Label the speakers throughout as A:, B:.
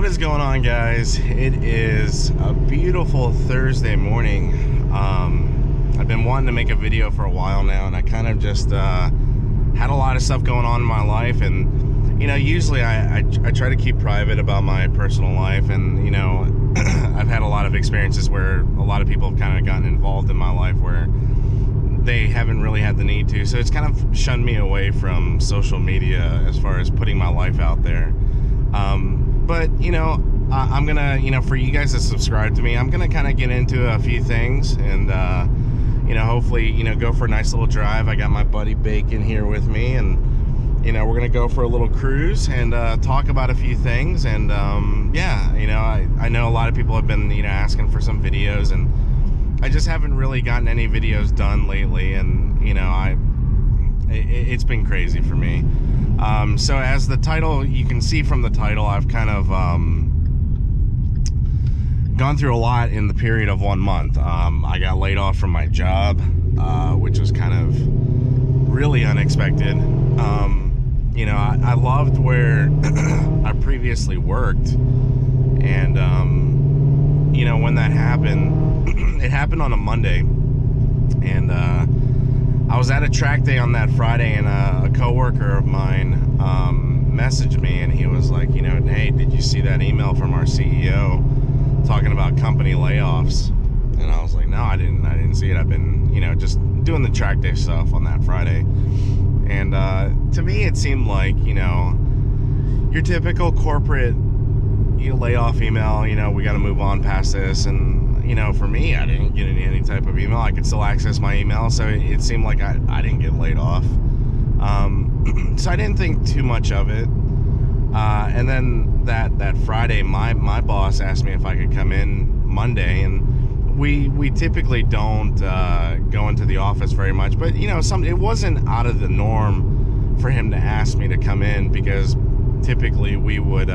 A: is going on, guys? It is a beautiful Thursday morning. I've been wanting to make a video for a while now, and I kind of just had a lot of stuff going on in my life, and usually I try to keep private about my personal life, and I've had a lot of experiences where a lot of people have kind of gotten involved in my life where they haven't really had the need to, so it's kind of shunned me away from social media as far as putting my life out there. But I'm gonna, for you guys that subscribe to me, I'm gonna kind of get into a few things, and hopefully, go for a nice little drive. I got my buddy Bacon here with me, and we're gonna go for a little cruise and talk about a few things. And yeah, I know a lot of people have been asking for some videos, and I just haven't really gotten any videos done lately, and it's been crazy for me. So as the title, you can see from the title, I've kind of gone through a lot in the period of 1 month. I got laid off from my job, which was kind of really unexpected. I loved where I previously worked, and when that happened, it happened on a Monday, and I was at a track day on that Friday, and a coworker of mine messaged me, and he was like, hey, did you see that email from our CEO talking about company layoffs? And I was like, no, I didn't see it. I've been, just doing the track day stuff on that Friday. And to me, it seemed like, your typical corporate layoff email, we got to move on past this. And for me, I didn't get any type of email. I could still access my email, so it seemed like I didn't get laid off. So I didn't think too much of it. And then that Friday, my boss asked me if I could come in Monday, and we typically don't go into the office very much, but it wasn't out of the norm for him to ask me to come in, because typically we would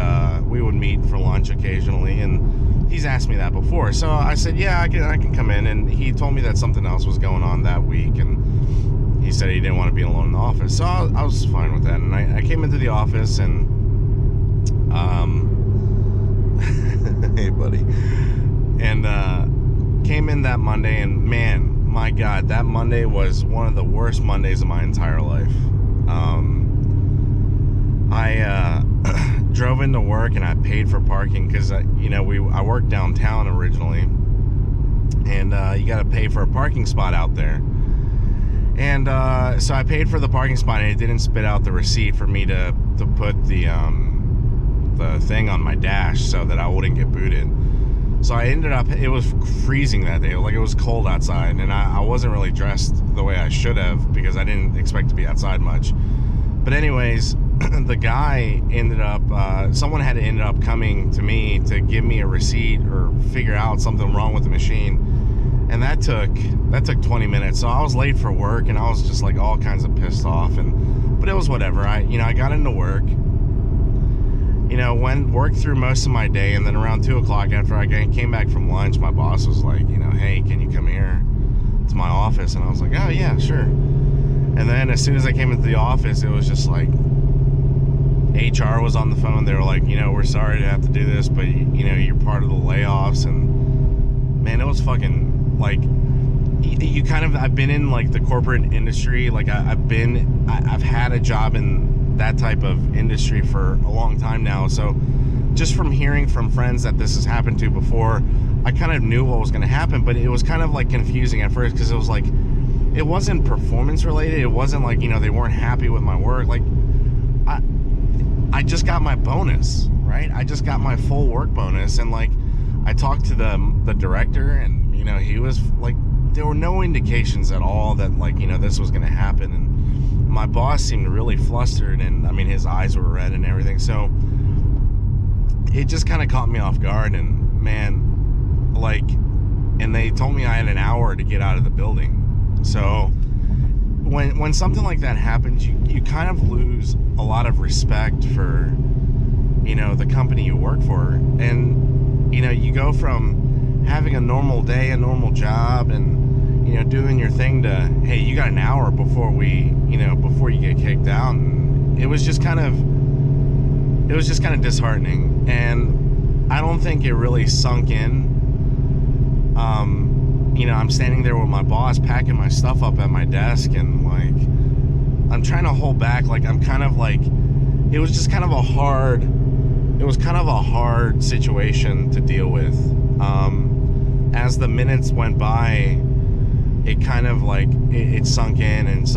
A: meet for lunch occasionally, and he's asked me that before. So I said, yeah, I can come in, and he told me that something else was going on that week, and he said he didn't want to be alone in the office. So I was fine with that, and I came into the office, and hey buddy, and came in that Monday, and man, my God, that Monday was one of the worst Mondays of my entire life. I drove into work, and I paid for parking, because I worked downtown originally, and you got to pay for a parking spot out there. And so I paid for the parking spot, and it didn't spit out the receipt for me to put the thing on my dash so that I wouldn't get booted. So I ended up, it was freezing that day, like it was cold outside, and I wasn't really dressed the way I should have, because I didn't expect to be outside much. But anyways, the guy ended up, someone had ended up coming to me to give me a receipt or figure out something wrong with the machine. And that took 20 minutes. So I was late for work, and I was just like all kinds of pissed off, but it was whatever. I got into work, worked through most of my day, and then around 2 o'clock after I came back from lunch, my boss was like, hey, can you come here to my office? And I was like, oh yeah, sure. And then as soon as I came into the office, it was just like, HR was on the phone. They were like, we're sorry to have to do this, but you're part of the layoffs. And man, it was fucking like, I've been in like the corporate industry. Like I've had a job in that type of industry for a long time now. So just from hearing from friends that this has happened to before, I kind of knew what was going to happen, but it was kind of like confusing at first, because it was like, it wasn't performance related. It wasn't like, they weren't happy with my work. Like I just got my bonus, right? I just got my full work bonus. And like, I talked to the director, and, he was like, there were no indications at all that like, this was going to happen. And my boss seemed really flustered, and I mean, his eyes were red and everything. So it just kind of caught me off guard, and man, like, and they told me I had an hour to get out of the building. So when something like that happens, you kind of lose a lot of respect for, the company you work for. And, you go from having a normal day, a normal job, and, doing your thing to, hey, you got an hour before before you get kicked out. And it was just kind of disheartening. And I don't think it really sunk in. You know, I'm standing there with my boss packing my stuff up at my desk, and like I'm trying to hold back. Like I'm kind of like, it was just kind of a hard situation to deal with. As the minutes went by, it kind of like it sunk in, and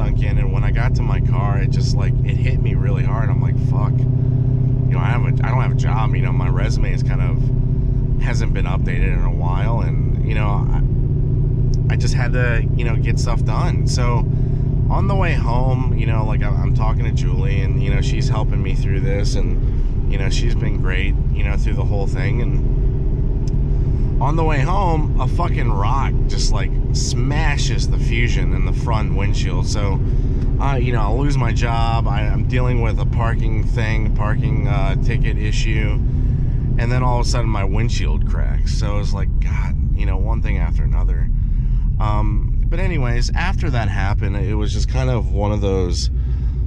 A: when I got to my car, it just like it hit me really hard. I'm like, fuck, you know, I don't have a job. You know, my resume is kind of hasn't been updated in a while, and you know, I just had to, you know, get stuff done. So on the way home, you know, like I'm talking to Julie, and you know, she's helping me through this, and you know, she's been great, you know, through the whole thing. And on the way home, a fucking rock just like smashes the Fusion in the front windshield. So you know, I'll lose my job. I'm dealing with a parking ticket issue, and then all of a sudden my windshield cracks. So it's like, God, you know, one thing after another. But anyways, after that happened, it was just kind of one of those,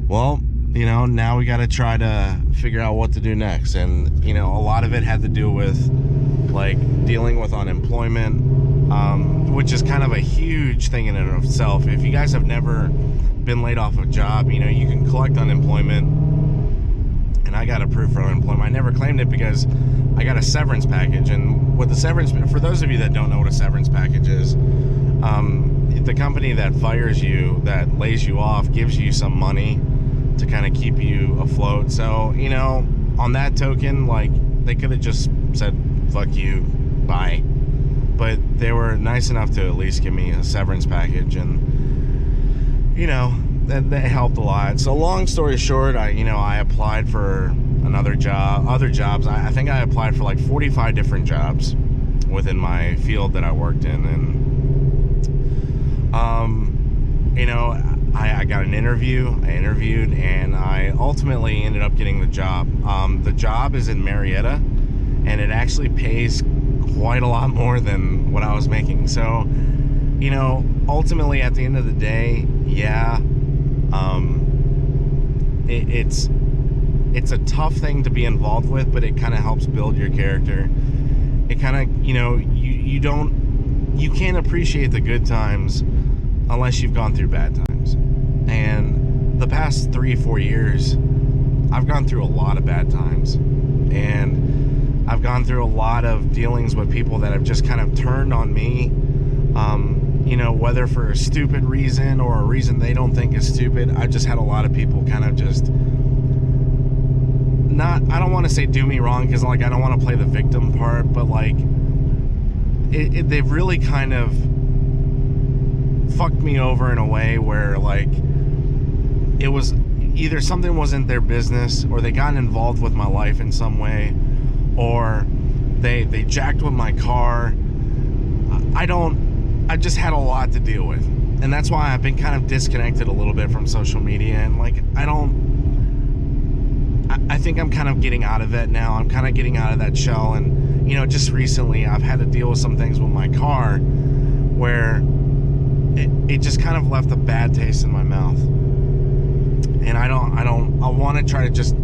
A: well, you know, now we got to try to figure out what to do next. And, you know, a lot of it had to do with like dealing with unemployment, which is kind of a huge thing in and of itself. If you guys have never been laid off a job, you know, you can collect unemployment, and I got approved for unemployment. I never claimed it because I got a severance package. And with the severance, for those of you that don't know what a severance package is, the company that fires you, that lays you off, gives you some money to kind of keep you afloat. So, you know, on that token, like, they could have just said, fuck you, bye. But they were nice enough to at least give me a severance package, and, you know, that helped a lot. So long story short, I applied for other jobs. I think I applied for like 45 different jobs within my field that I worked in, and you know, I got an interview. I interviewed, and I ultimately ended up getting the job. The job is in Marietta, and it actually pays quite a lot more than what I was making. So, you know, ultimately at the end of the day, yeah, it's a tough thing to be involved with, but it kind of helps build your character. It kind of, you know, you can't appreciate the good times unless you've gone through bad times. And the past 3-4 years, I've gone through a lot of bad times, and I've gone through a lot of dealings with people that have just kind of turned on me, you know, whether for a stupid reason or a reason they don't think is stupid. I've just had a lot of people kind of just I don't want to say do me wrong, because like I don't want to play the victim part, but like they've really kind of fucked me over in a way where like it was either something wasn't their business, or they got involved with my life in some way, or they jacked with my car. I've just had a lot to deal with, and that's why I've been kind of disconnected a little bit from social media. And like I think I'm kind of getting out of it now. I'm kind of getting out of that shell. And, you know, just recently I've had to deal with some things with my car where it just kind of left a bad taste in my mouth. And I want to try to just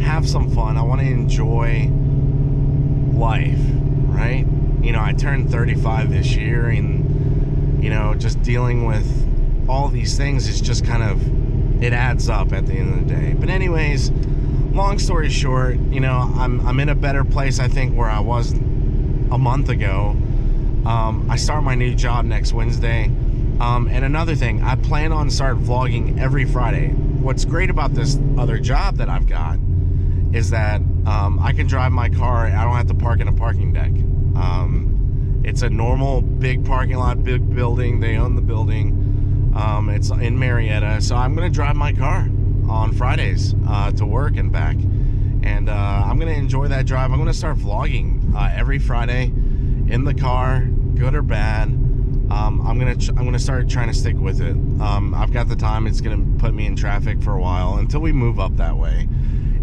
A: have some fun. I want to enjoy life, right? You know, I turned 35 this year, and, you know, just dealing with all these things is just kind of, it adds up at the end of the day. But anyways, long story short, you know, I'm in a better place, I think, where I was a month ago. I start my new job next Wednesday. And another thing, I plan on start vlogging every Friday. What's great about this other job that I've got is that I can drive my car. I don't have to park in a parking deck. It's a normal big parking lot, big building. They own the building. It's in Marietta. So I'm going to drive my car on Fridays to work and back, and I'm gonna enjoy that drive. I'm gonna start vlogging every Friday in the car, good or bad. I'm gonna start trying to stick with it. I've got the time. It's gonna put me in traffic for a while until we move up that way,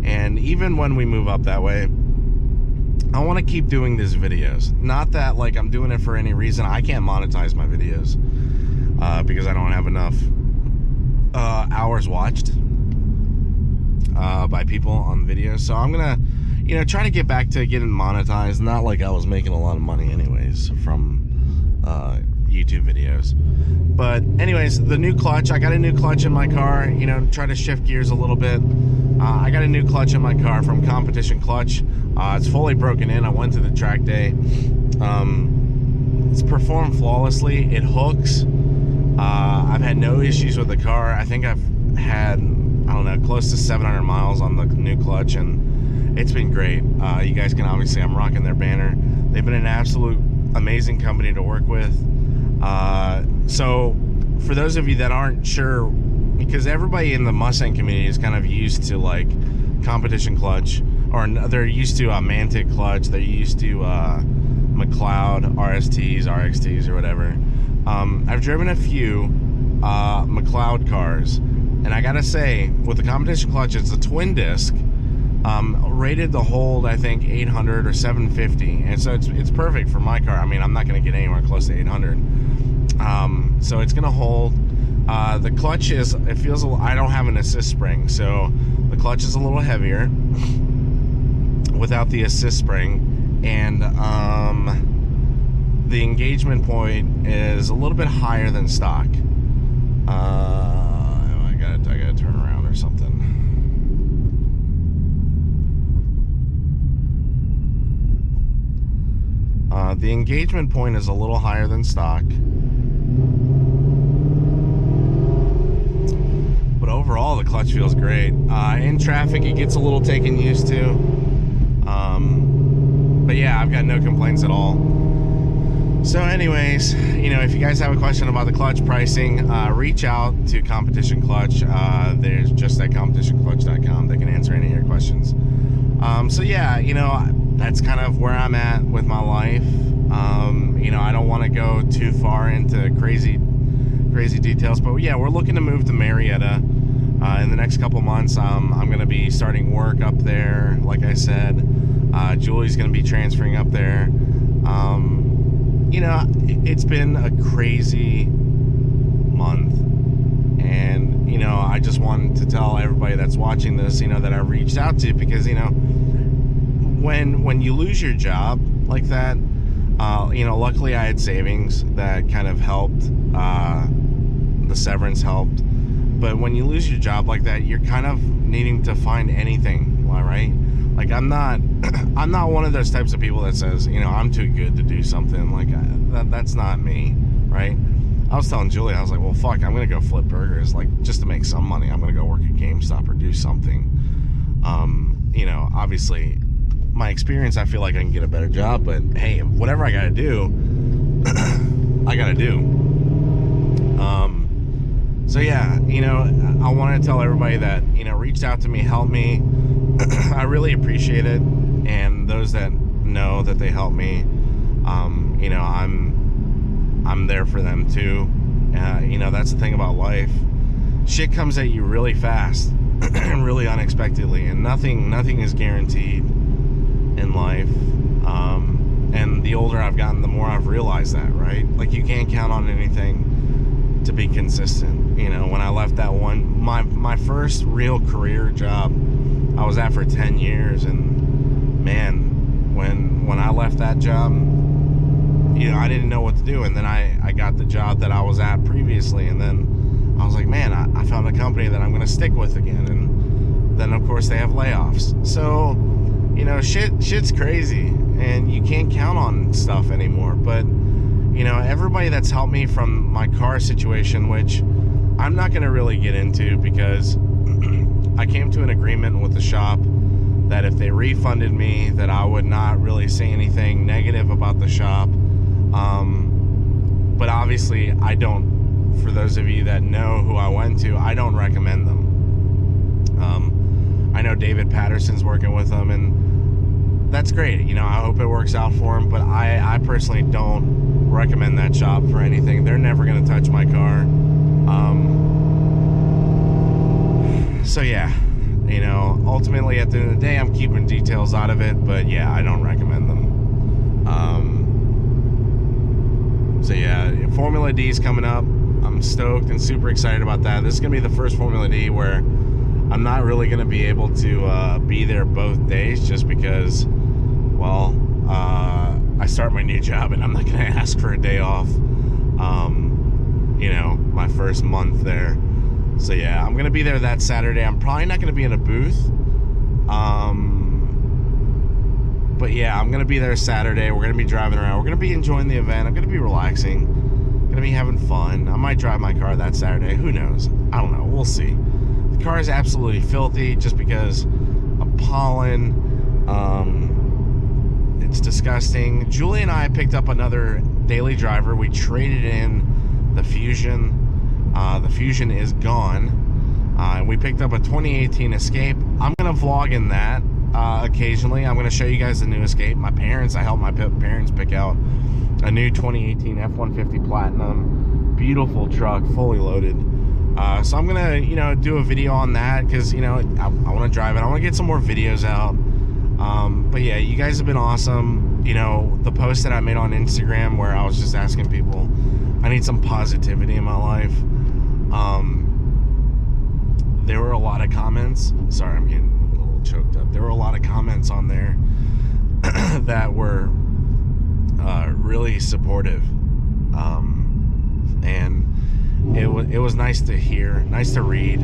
A: and even when we move up that way, I want to keep doing these videos. Not that like I'm doing it for any reason. I can't monetize my videos because I don't have enough hours watched by people on videos. So I'm gonna, try to get back to getting monetized. Not like I was making a lot of money anyways from YouTube videos. But anyways, the new clutch, I got a new clutch in my car, try to shift gears a little bit. I got a new clutch in my car from Competition Clutch. It's fully broken in. I went to the track day. It's performed flawlessly. It hooks. I've had no issues with the car. I think I've had, I don't know, close to 700 miles on the new clutch, and it's been great. You guys can obviously, I'm rocking their banner. They've been an absolute amazing company to work with. So for those of you that aren't sure, because everybody in the Mustang community is kind of used to like Competition Clutch, or they're used to Mantic Clutch, they're used to McLeod RSTs, RXTs, or whatever. I've driven a few McLeod cars, and I gotta say, with the Competition Clutch, it's a twin disc, rated to hold, I think, 800 or 750, and so it's perfect for my car. I mean, I'm not gonna get anywhere close to 800, so it's gonna hold. The clutch is, it feels, I don't have an assist spring, so the clutch is a little heavier without the assist spring, and the engagement point is a little bit higher than stock. I gotta turn around or something. The engagement point is a little higher than stock. But overall, the clutch feels great. In traffic, it gets a little taken used to. But yeah, I've got no complaints at all. So anyways, if you guys have a question about the clutch pricing, reach out to Competition Clutch. There's just at competitionclutch.com. They can answer any of your questions. So yeah, that's kind of where I'm at with my life. I don't want to go too far into crazy details, but yeah, we're looking to move to Marietta in the next couple months. I'm going to be starting work up there, like I said. Julie's going to be transferring up there. It's been a crazy month, and I just wanted to tell everybody that's watching this, that I reached out to, because when you lose your job like that, luckily I had savings that kind of helped. The severance helped, but when you lose your job like that, you're kind of needing to find anything, right? Like I'm not one of those types of people that says, I'm too good to do something. Like that's not me, right? I was telling Julie, I was like, well, fuck, I'm gonna go flip burgers, like just to make some money. I'm gonna go work at GameStop or do something. Obviously, my experience, I feel like I can get a better job, but hey, whatever I gotta do, I gotta do. So yeah, I want to tell everybody that, reached out to me, helped me. I really appreciate it. And those that know that they helped me, I'm there for them too. That's the thing about life. Shit comes at you really fast and really unexpectedly, and nothing is guaranteed in life. And the older I've gotten, the more I've realized that, right? Like you can't count on anything to be consistent. When I left that my first real career job, I was at for 10 years, and man, when I left that job, I didn't know what to do, and then I got the job that I was at previously, and then I was like, man, I found a company that I'm going to stick with again, and then of course they have layoffs. So shit's crazy, and you can't count on stuff anymore. But everybody that's helped me from my car situation, which I'm not going to really get into, because I came to an agreement with the shop that if they refunded me, that I would not really say anything negative about the shop. But obviously I don't, for those of you that know who I went to, I don't recommend them. I know David Patterson's working with them, and that's great. I hope it works out for him, but I personally don't recommend that shop for anything. They're never going to touch my car. So yeah, ultimately at the end of the day, I'm keeping details out of it, but yeah, I don't recommend them. So yeah, Formula D is coming up. I'm stoked and super excited about that. This is gonna be the first Formula D where I'm not really going to be able to be there both days just because, well, I start my new job and I'm not going to ask for a day off, you know, my first month there. So yeah, I'm going to be there that Saturday. I'm probably not going to be in a booth. But yeah, I'm going to be there Saturday. We're going to be driving around. We're going to be enjoying the event. I'm going to be relaxing. Going to be having fun. I might drive my car that Saturday. Who knows? I don't know. We'll see. The car is absolutely filthy just because of pollen. It's disgusting. Julie and I picked up another daily driver. We traded in the Fusion. The Fusion is gone. And we picked up a 2018 Escape. I'm going to vlog in that occasionally. I'm going to show you guys the new Escape. I helped my parents pick out a new 2018 F-150 Platinum. Beautiful truck, fully loaded. So I'm going to, you know, do a video on that because, you know, I want to drive it. I want to get some more videos out. But yeah, you guys have been awesome. You know, the post that I made on Instagram where I was just asking people, I need some positivity in my life. There were a lot of comments. Sorry, I'm getting a little choked up. There were a lot of comments on there that were really supportive. And it was nice to hear, nice to read.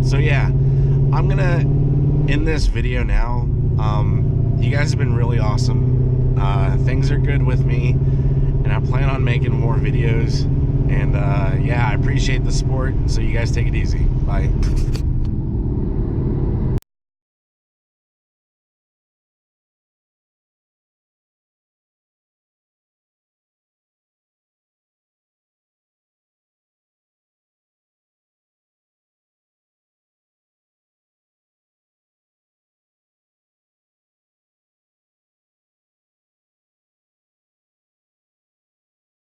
A: So yeah, I'm gonna end this video now. You guys have been really awesome. Things are good with me, and I plan on making more videos. And yeah, I appreciate the support. So you guys take it easy. Bye.